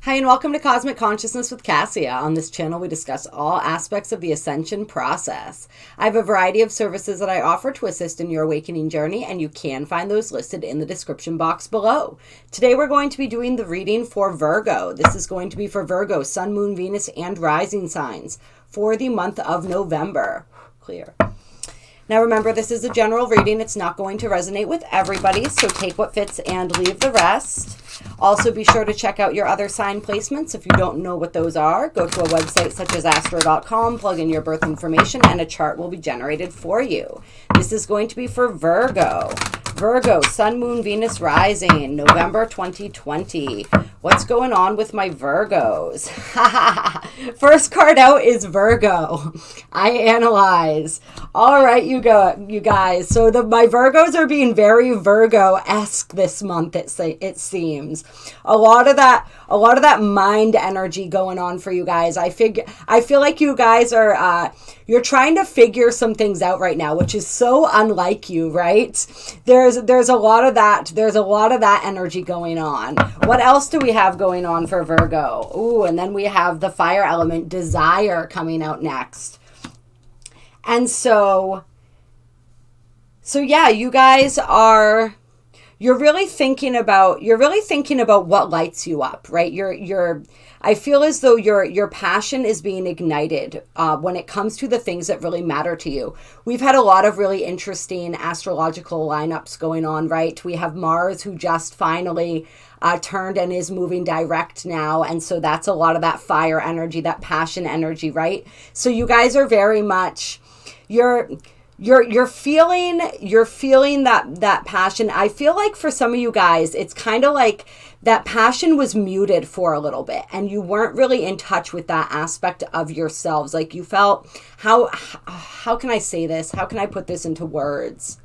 Hi, and welcome to Cosmic Consciousness with Cassia. On this channel, we discuss all aspects of the ascension process. I have a variety of services that I offer to assist in your awakening journey, and you can find those listed in the description box below. Today, we're going to be doing the reading for Virgo. This is going to be for Virgo, Sun, Moon, Venus, and Rising signs for the month of November. Clear. Now remember, this is a general reading. It's not going to resonate with everybody, so take what fits and leave the rest. Also, be sure to check out your other sign placements. If you don't know what those are, go to a website such as Astro.com, plug in your birth information, and a chart will be generated for you. This is going to be for Virgo. Virgo, Sun, Moon, Venus, Rising, November 2020. What's going on with my Virgos? First card out is Virgo. I analyze. All right, you guys. So my Virgos are being very Virgo-esque this month. It seems a lot of that mind energy going on for you guys. I feel like you guys are you're trying to figure some things out right now, which is so unlike you, right? There's a lot of that. There's a lot of that energy going on. What else do we have going on for Virgo? Ooh, and then we have the fire element, desire, coming out next. And so yeah, you guys are, you're really thinking about what lights you up, right? I feel as though your passion is being ignited when it comes to the things that really matter to you. We've had a lot of really interesting astrological lineups going on, right? We have Mars, who just finally turned and is moving direct now. And so that's a lot of that fire energy, that passion energy, right? So you guys are very much, you're feeling that passion. I feel like for some of you guys, it's kind of like that passion was muted for a little bit and you weren't really in touch with that aspect of yourselves. Like you felt, how can I say this? How can I put this into words?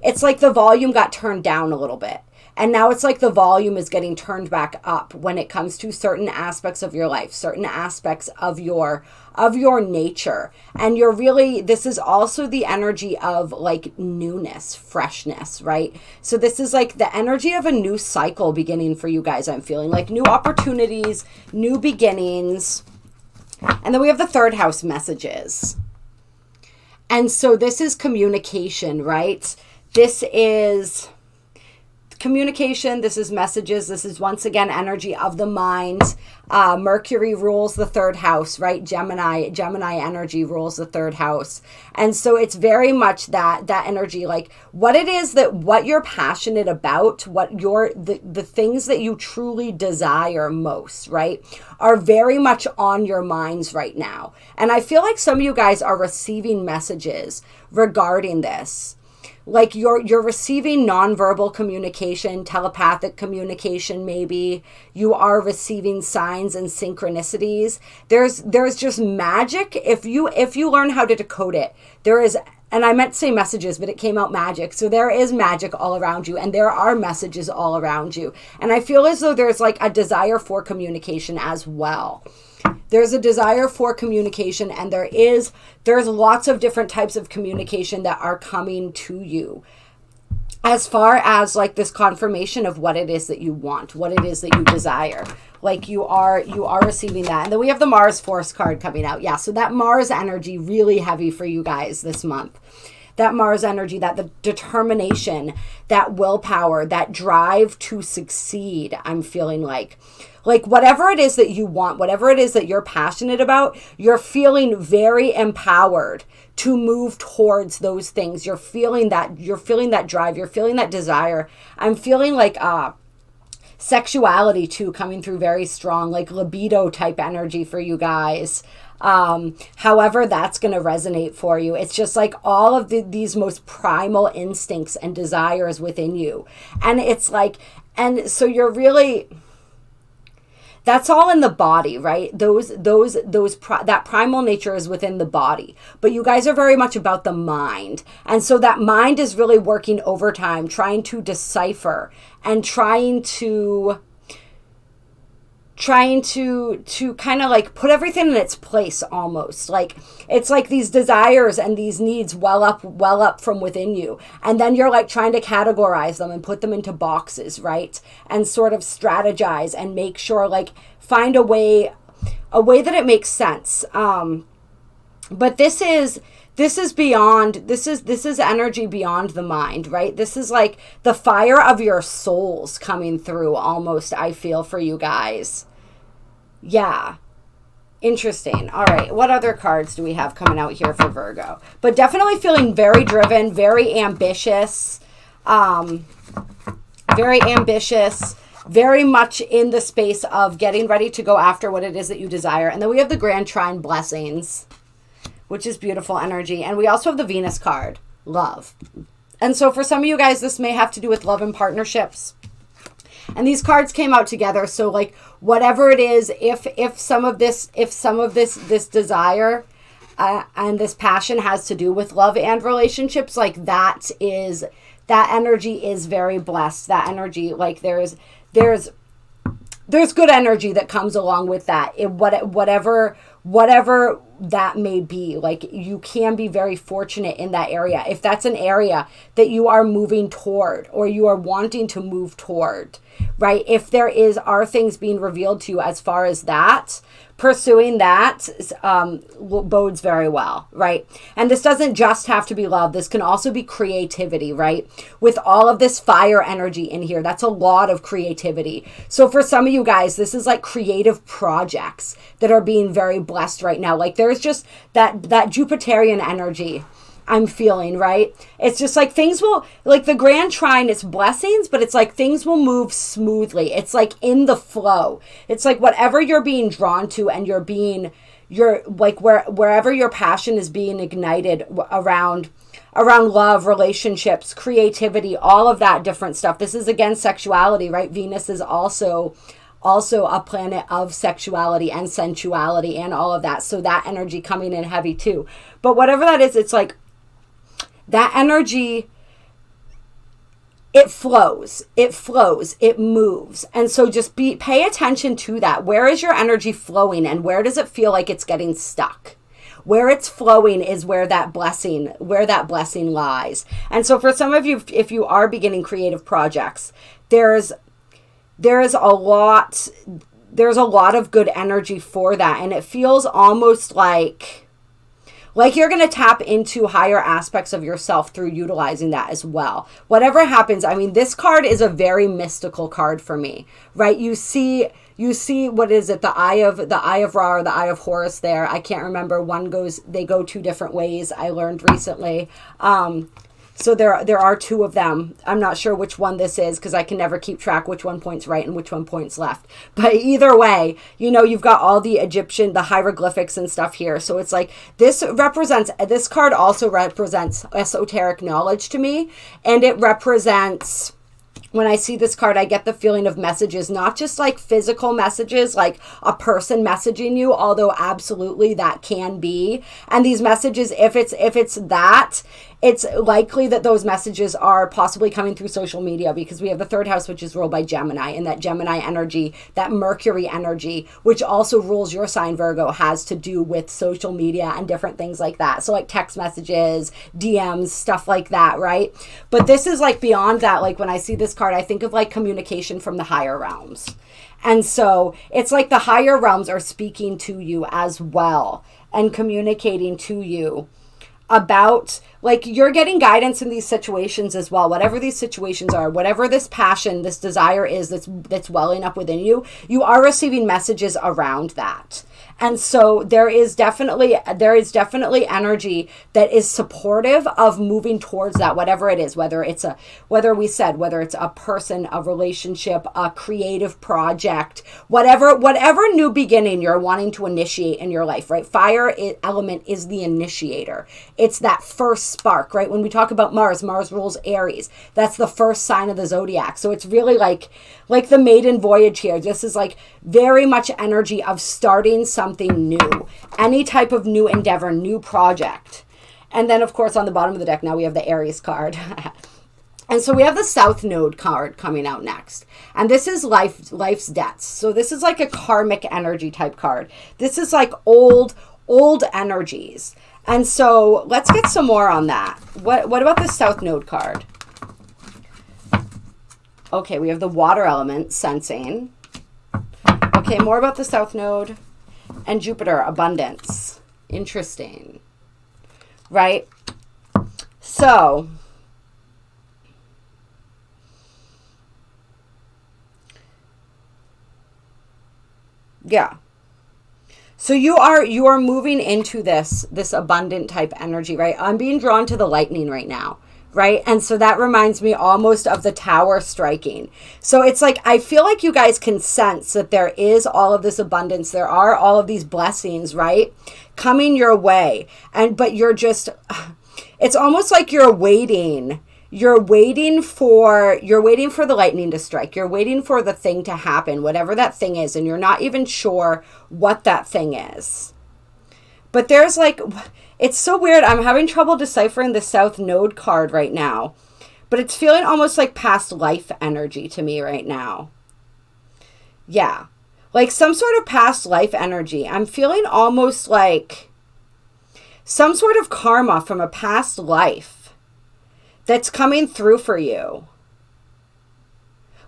It's like the volume got turned down a little bit. And now it's like the volume is getting turned back up when it comes to certain aspects of your life, certain aspects of your nature. And this is also the energy of like newness, freshness, right? So this is like the energy of a new cycle beginning for you guys. I'm feeling like new opportunities, new beginnings. And then we have the third house messages. And so this is communication, right? This is communication, this is messages, this is once again energy of the mind. Mercury rules the third house, right? Gemini energy rules the third house. And so it's very much that energy, like what you're passionate about, the things that you truly desire most, right, are very much on your minds right now. And I feel like some of you guys are receiving messages regarding this. Like you're receiving nonverbal communication, telepathic communication, maybe. You are receiving signs and synchronicities. There's just magic. If you learn how to decode it, there is, and I meant to say messages, but it came out magic. So there is magic all around you and there are messages all around you. And I feel as though there's like a desire for communication as well. There's a desire for communication and there's lots of different types of communication that are coming to you as far as like this confirmation of what it is that you want, what it is that you desire. Like you are receiving that. And then we have the Mars Force card coming out. Yeah, so that Mars energy really heavy for you guys this month. That Mars energy, that the determination, that willpower, that drive to succeed, I'm feeling like whatever it is that you want, whatever it is that you're passionate about, you're feeling very empowered to move towards those things. You're feeling that drive, you're feeling that desire. I'm feeling like sexuality too coming through very strong, like libido type energy for you guys. However that's going to resonate for you. It's just like all of these most primal instincts and desires within you. And it's like, and so you're really, that's all in the body, right? That primal nature is within the body, but you guys are very much about the mind. And so that mind is really working overtime, trying to decipher and trying to trying to kind of like put everything in its place almost. Like it's like these desires and these needs well up from within you. And then you're like trying to categorize them and put them into boxes, right? And sort of strategize and make sure, like, find a way that it makes sense. But this is energy beyond the mind, right? This is like the fire of your souls coming through almost, I feel, for you guys. Yeah. Interesting. All right. What other cards do we have coming out here for Virgo? But definitely feeling very driven, very ambitious, very much in the space of getting ready to go after what it is that you desire. And then we have the Grand Trine Blessings, which is beautiful energy. And we also have the Venus card, love. And so for some of you guys, this may have to do with love and partnerships. And these cards came out together. So like whatever it is, if some of this desire and this passion has to do with love and relationships, like that energy is very blessed. That energy, like there's good energy that comes along with that. Whatever that may be, like you can be very fortunate in that area. If that's an area that you are moving toward or you are wanting to move toward, right? If are things being revealed to you as far as that, pursuing that bodes very well, right? And this doesn't just have to be love. This can also be creativity, right? With all of this fire energy in here, that's a lot of creativity. So for some of you guys, this is like creative projects that are being very blessed right now. Like there's just that Jupiterian energy I'm feeling, right? It's just like things will, like the Grand Trine, it's blessings, but it's like things will move smoothly. It's like in the flow. It's like whatever you're being drawn to and you're like wherever your passion is being ignited around love, relationships, creativity, all of that different stuff. This is again sexuality, right? Venus is also a planet of sexuality and sensuality and all of that. So that energy coming in heavy too. But whatever that is, it's like that energy, it flows, it moves. And so just pay attention to that. Where is your energy flowing and where does it feel like it's getting stuck? Where it's flowing is where that blessing lies. And so for some of you, if you are beginning creative projects, there's a lot of good energy for that. And it feels almost like you're going to tap into higher aspects of yourself through utilizing that as well. Whatever happens, I mean, this card is a very mystical card for me, right? You see, what is it? The Eye of Ra or the Eye of Horus there. I can't remember. They go two different ways, I learned recently. So there are two of them. I'm not sure which one this is because I can never keep track which one points right and which one points left. But either way, you've got all the Egyptian, the hieroglyphics and stuff here. So it's like this card also represents esoteric knowledge to me. And it represents, when I see this card, I get the feeling of messages, not just like physical messages, like a person messaging you, although absolutely that can be. And these messages, if it's that, it's likely that those messages are possibly coming through social media because we have the third house, which is ruled by Gemini, and that Gemini energy, that Mercury energy, which also rules your sign, Virgo, has to do with social media and different things like that. So like text messages, DMs, stuff like that, right? But this is like beyond that. Like when I see this card, I think of like communication from the higher realms. And so it's like the higher realms are speaking to you as well and communicating to you about, like, you're getting guidance in these situations as well. Whatever these situations are, whatever this passion, this desire is that's welling up within you, you are receiving messages around that. And so there is definitely energy that is supportive of moving towards that, whatever it is, whether it's a person, a relationship, a creative project, whatever new beginning you're wanting to initiate in your life, right? Fire element is the initiator. It's that first spark, right? When we talk about Mars rules Aries. That's the first sign of the Zodiac. So it's really like the maiden voyage here. This is like very much energy of starting something new, any type of new endeavor, new project. And then of course on the bottom of the deck now we have the Aries card. And so we have the South Node card coming out next. And this is life's debts. So this is like a karmic energy type card. This is like old energies. And so let's get some more on that. What about the South Node card? Okay, we have the water element, sensing. Okay, more about the South Node. And Jupiter, abundance. Interesting. Right? So yeah. So you are moving into this abundant type energy, right? I'm being drawn to the lightning right now, right? And so that reminds me almost of the tower striking. So it's like, I feel like you guys can sense that there is all of this abundance. There are all of these blessings, right? Coming your way. But you're just, it's almost like you're waiting for the lightning to strike. You're waiting for the thing to happen, whatever that thing is, and you're not even sure what that thing is. But there's like, it's so weird. I'm having trouble deciphering the South Node card right now, but it's feeling almost like past life energy to me right now. Yeah. Like some sort of past life energy. I'm feeling almost like some sort of karma from a past life that's coming through for you.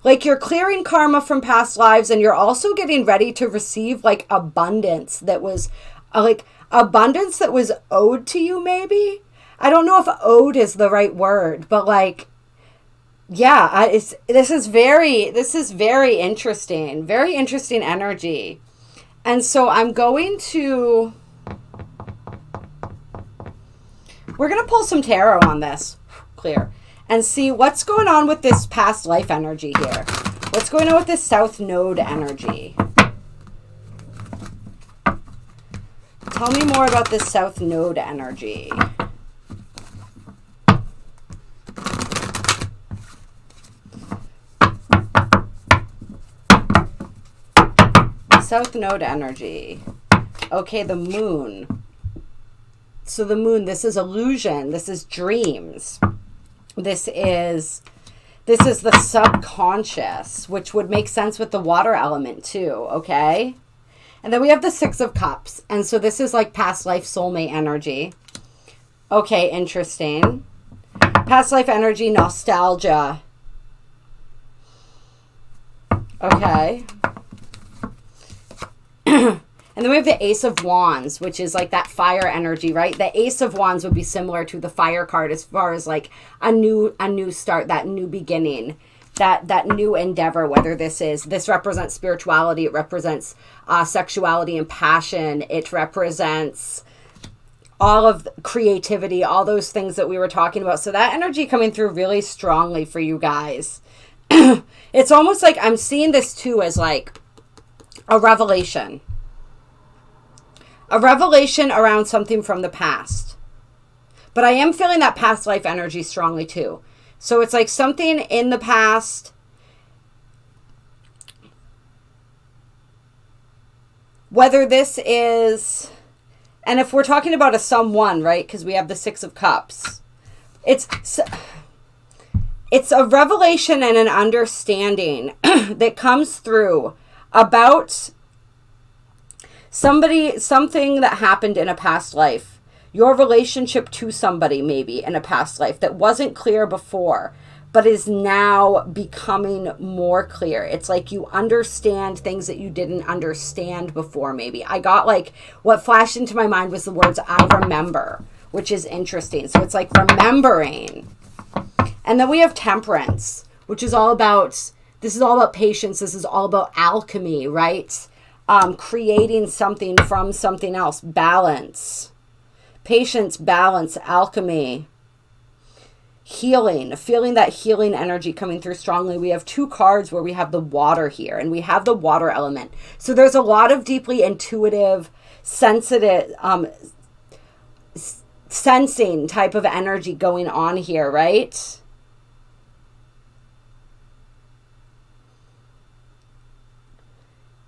Like you're clearing karma from past lives, and you're also getting ready to receive like abundance that was owed to you, maybe. I don't know if owed is the right word, but like, yeah, this is very interesting, very interesting energy. And so we're going to pull some tarot on this. Clear. And see what's going on with this past life energy here. What's going on with this South Node energy? Tell me more about this South Node energy. South Node energy. Okay, the moon. So the moon, this is illusion. This is dreams. This is the subconscious, which would make sense with the water element too, okay? And then we have the Six of Cups. And so this is like past life soulmate energy. Okay, interesting. Past life energy, nostalgia. Okay. And then we have the Ace of Wands, which is like that fire energy, right? The Ace of Wands would be similar to the fire card as far as like a new start, that new beginning, that new endeavor, whether this represents spirituality, it represents sexuality and passion, it represents all of creativity, all those things that we were talking about. So that energy coming through really strongly for you guys. It's almost like I'm seeing this too as like a revelation. A revelation around something from the past. But I am feeling that past life energy strongly too. So it's like something in the past. Whether this is, and if we're talking about a someone, right? Because we have the Six of Cups. It's a revelation and an understanding that comes through about something that happened in a past life, your relationship to somebody maybe in a past life that wasn't clear before, but is now becoming more clear. It's like you understand things that you didn't understand before maybe. I got like, what flashed into my mind was the words I remember, which is interesting. So it's like remembering. And then we have Temperance, which is all about, this is all about patience. This is all about alchemy, right? Creating something from something else. Balance. Patience, balance, alchemy. Healing. Feeling that healing energy coming through strongly. We have two cards where we have the water here. And we have the water element. So there's a lot of deeply intuitive, sensitive, sensing type of energy going on here, right?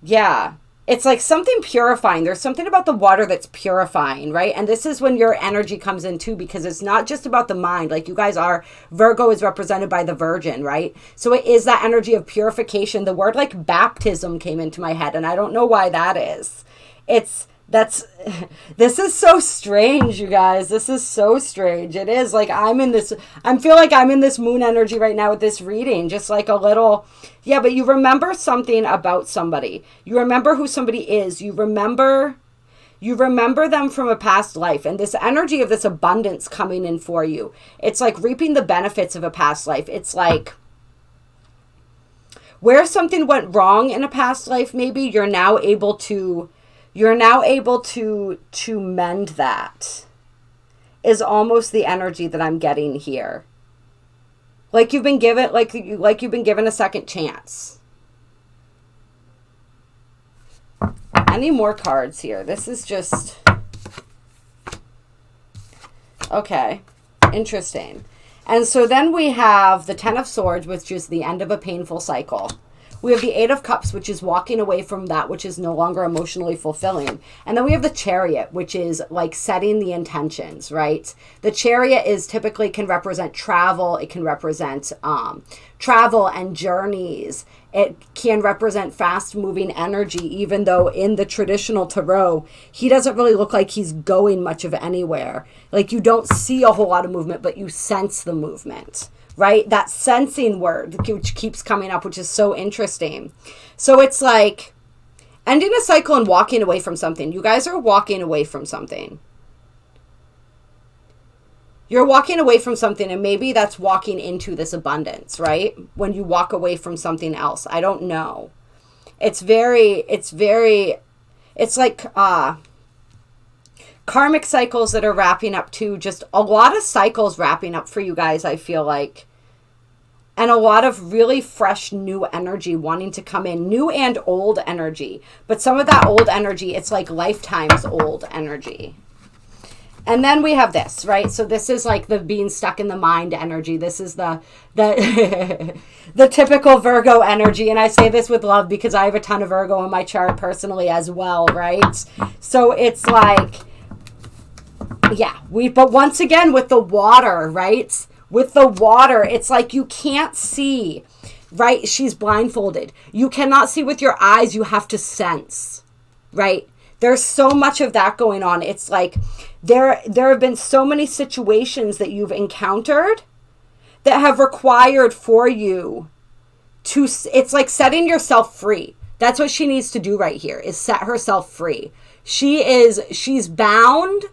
Yeah. it's like something purifying. There's something about the water that's purifying, right? And this is when your energy comes in too, because it's not just about the mind. Like you guys are, Virgo is represented by the Virgin, right? So it is that energy of purification. The word like baptism came into my head, and I don't know why that is. This is so strange, you guys. This is so strange. It is like I feel like I'm in this moon energy right now with this reading, just like a little, yeah, but you remember something about somebody. You remember who somebody is. You remember them from a past life, and this energy of this abundance coming in for you. It's like reaping the benefits of a past life. It's like where something went wrong in a past life, maybe you're now able to mend that, is almost the energy that I'm getting here. Like you've been given, like you've been given a second chance. Any more cards here? This is just, okay, interesting. And so then we have the Ten of Swords, which is the end of a painful cycle. We have the Eight of Cups, which is walking away from that which is no longer emotionally fulfilling. And then we have the Chariot, which is like setting the intentions, right? The Chariot can represent travel. It can represent travel and journeys. It can represent fast-moving energy, even though in the traditional tarot, he doesn't really look like he's going much of anywhere. Like you don't see a whole lot of movement, but you sense the movement. Right? That sensing word, which keeps coming up, which is so interesting. So it's like ending a cycle and walking away from something. You guys are walking away from something. You're walking away from something, and maybe that's walking into this abundance, right? When you walk away from something else. I don't know. It's like karmic cycles that are wrapping up too. Just a lot of cycles wrapping up for you guys, I feel like. And a lot of really fresh new energy wanting to come in. New and old energy. But some of that old energy, it's like lifetimes old energy. And then we have this, right? So this is like the being stuck in the mind energy. This is the the typical Virgo energy. And I say this with love because I have a ton of Virgo in my chart personally as well, right? So it's like, yeah, but once again with the water, right? With the water, it's like you can't see, right? She's blindfolded. You cannot see with your eyes. You have to sense, right? There's so much of that going on. It's like there have been so many situations that you've encountered that have required for you to, it's like setting yourself free. That's what she needs to do right here, is set herself free. She's bound,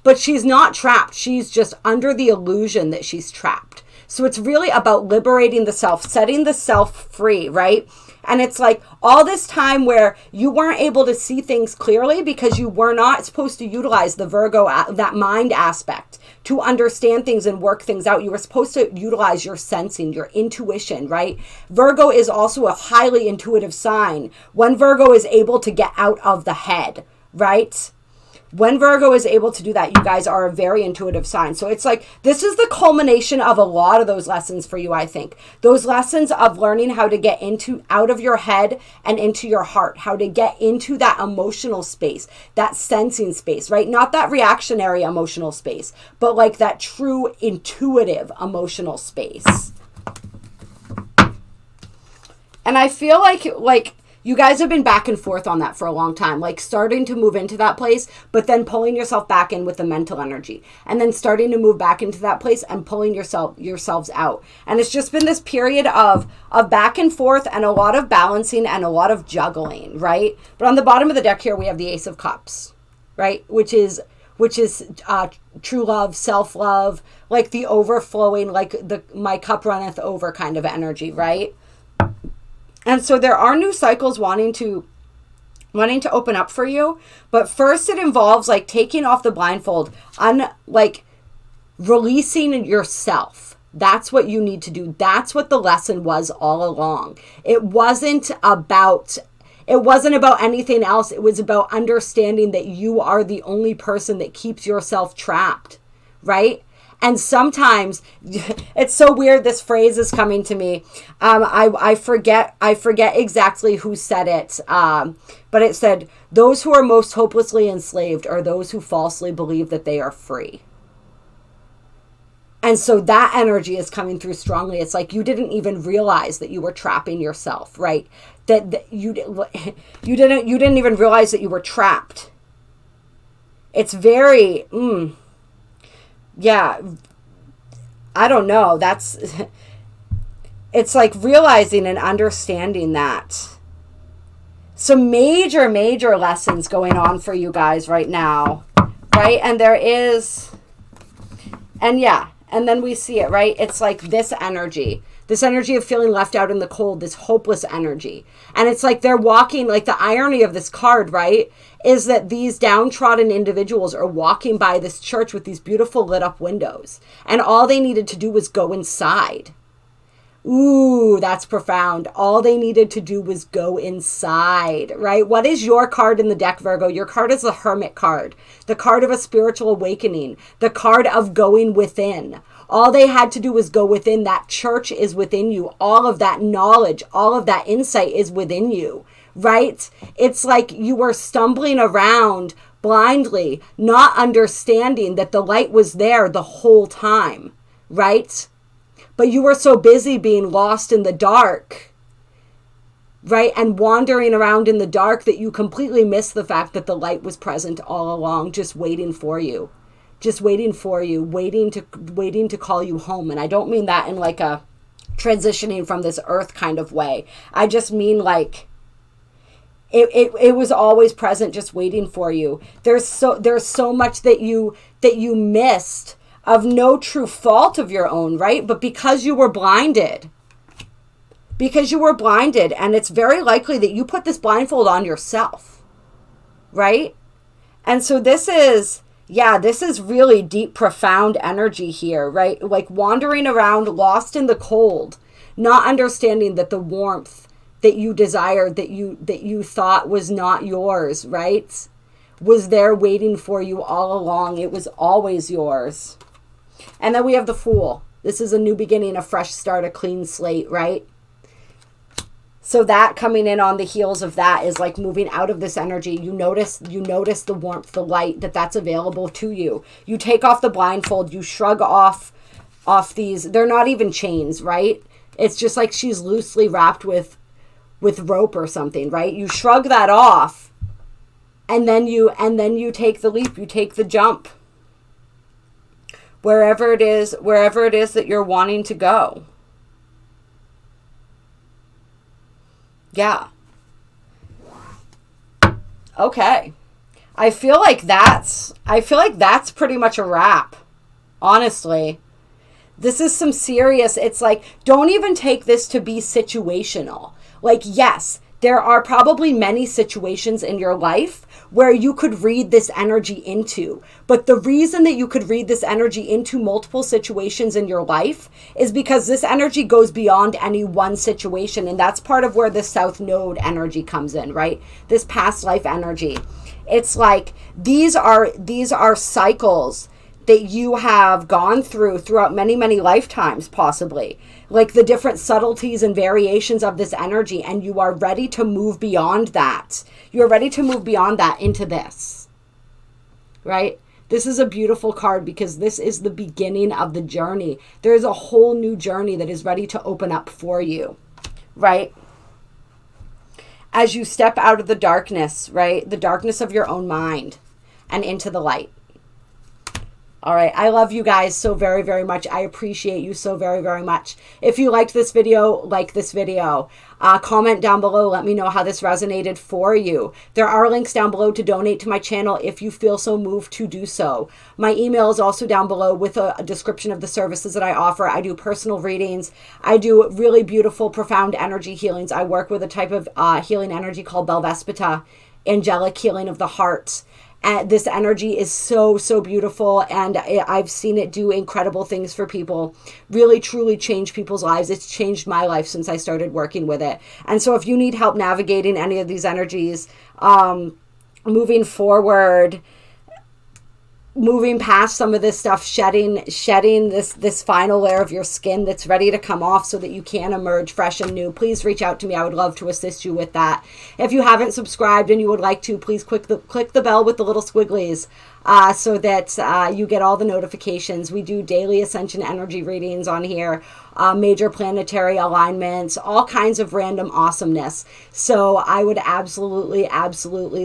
but she's not trapped. She's just under the illusion that she's trapped. So it's really about liberating the self, setting the self free, right? And it's like all this time where you weren't able to see things clearly because you were not supposed to utilize the Virgo, that mind aspect, to understand things and work things out. You were supposed to utilize your sensing, your intuition, right? Virgo is also a highly intuitive sign. When Virgo is able to get out of the head, right? When Virgo is able to do that, you guys are a very intuitive sign. So it's like, this is the culmination of a lot of those lessons for you, I think. Those lessons of learning how to get out of your head and into your heart, how to get into that emotional space, that sensing space, right? Not that reactionary emotional space, but like that true intuitive emotional space. And I feel like you guys have been back and forth on that for a long time, like starting to move into that place, but then pulling yourself back in with the mental energy, and then starting to move back into that place and pulling yourselves out. And it's just been this period of back and forth and a lot of balancing and a lot of juggling, right? But on the bottom of the deck here, we have the Ace of Cups, right? Which is true love, self-love, like the overflowing, like my cup runneth over kind of energy, right? And so there are new cycles wanting to open up for you. But first it involves like taking off the blindfold, releasing yourself. That's what you need to do. That's what the lesson was all along. It wasn't about anything else. It was about understanding that you are the only person that keeps yourself trapped, right? And sometimes it's so weird. This phrase is coming to me. I forget exactly who said it. But it said, those who are most hopelessly enslaved are those who falsely believe that they are free. And so that energy is coming through strongly. It's like you didn't even realize that you were trapping yourself, right? That you didn't even realize that you were trapped. It's very, yeah, I don't know. It's like realizing and understanding that. Some major, major lessons going on for you guys right now, right? And there is, and yeah, and then we see it, right? It's like this energy of feeling left out in the cold, this hopeless energy. And it's like they're walking, like the irony of this card, right, is that these downtrodden individuals are walking by this church with these beautiful lit up windows. And all they needed to do was go inside. Ooh, that's profound. All they needed to do was go inside, right? What is your card in the deck, Virgo? Your card is the Hermit card, the card of a spiritual awakening, the card of going within. All they had to do was go within. That church is within you. All of that knowledge, all of that insight is within you, right? It's like you were stumbling around blindly, not understanding that the light was there the whole time, right? But you were so busy being lost in the dark, right? And wandering around in the dark that you completely missed the fact that the light was present all along, just waiting for you. Just waiting for you, waiting to call you home. And I don't mean that in like a transitioning from this earth kind of way. I just mean like it was always present, just waiting for you. There's so much that you missed of no true fault of your own, right? But because you were blinded. And it's very likely that you put this blindfold on yourself, right? And so this is really deep, profound energy here, right? Like wandering around lost in the cold, not understanding that the warmth that you desired, that you thought was not yours, right, was there waiting for you all along. It was always yours. And then we have the Fool. This is a new beginning, a fresh start, a clean slate, right? So that coming in on the heels of that is like moving out of this energy. You notice the warmth, the light, that's available to you. You take off the blindfold, you shrug off these, they're not even chains, right? It's just like she's loosely wrapped with rope or something, right? You shrug that off and then you take the leap, you take the jump. Wherever it is that you're wanting to go. Yeah. Okay. I feel like that's pretty much a wrap. Honestly. This is some serious, it's like, don't even take this to be situational. Like, yes, there are probably many situations in your life where you could read this energy into. But the reason that you could read this energy into multiple situations in your life is because this energy goes beyond any one situation. And that's part of where the South Node energy comes in, right? This past life energy. It's like these are cycles that you have gone throughout many, many lifetimes, possibly. Like the different subtleties and variations of this energy, and you are ready to move beyond that. You're ready to move beyond that into this, right? This is a beautiful card because this is the beginning of the journey. There's a whole new journey that is ready to open up for you, right? As you step out of the darkness, right? The darkness of your own mind and into the light. All right. I love you guys so very, very much. I appreciate you so very, very much. If you liked this video, like this video. Comment down below. Let me know how this resonated for you. There are links down below to donate to my channel if you feel so moved to do so. My email is also down below with a description of the services that I offer. I do personal readings. I do really beautiful, profound energy healings. I work with a type of healing energy called Belvaspata, angelic healing of the heart. And this energy is so, so beautiful, and I've seen it do incredible things for people, really, truly change people's lives. It's changed my life since I started working with it. And so if you need help navigating any of these energies, moving forward, moving past some of this stuff, shedding this final layer of your skin that's ready to come off so that you can emerge fresh and new, please reach out to me. I would love to assist you with that. If you haven't subscribed and you would like to, please click the bell with the little squigglies so that you get all the notifications. We do daily Ascension energy readings on here, major planetary alignments, all kinds of random awesomeness. So I would absolutely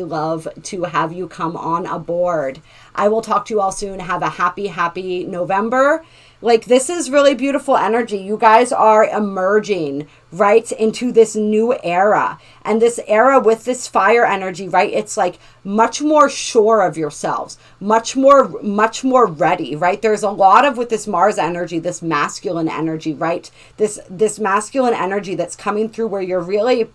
love to have you come on aboard. I will talk to you all soon. Have a happy November. Like, this is really beautiful energy. You guys are emerging right into this new era. And this era with this fire energy, right? It's like much more sure of yourselves, much more ready, right? There's a lot of, with this Mars energy, this masculine energy, right? This masculine energy that's coming through where you're really,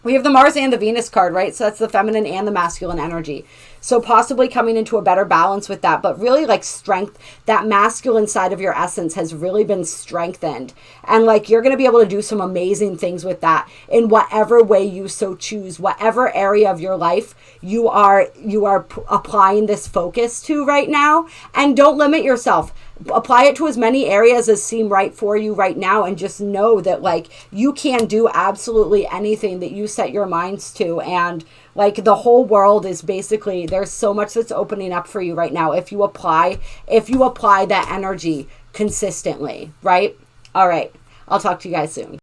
we have the Mars and the Venus card, right? So that's the feminine and the masculine energy. So possibly coming into a better balance with that, but really like strength, that masculine side of your essence has really been strengthened. And like, you're going to be able to do some amazing things with that in whatever way you so choose, whatever area of your life you are applying this focus to right now. And don't limit yourself. Apply it to as many areas as seem right for you right now, and just know that like you can do absolutely anything that you set your minds to. And like, the whole world is basically, there's so much that's opening up for you right now if you apply that energy consistently, right? All right. I'll talk to you guys soon.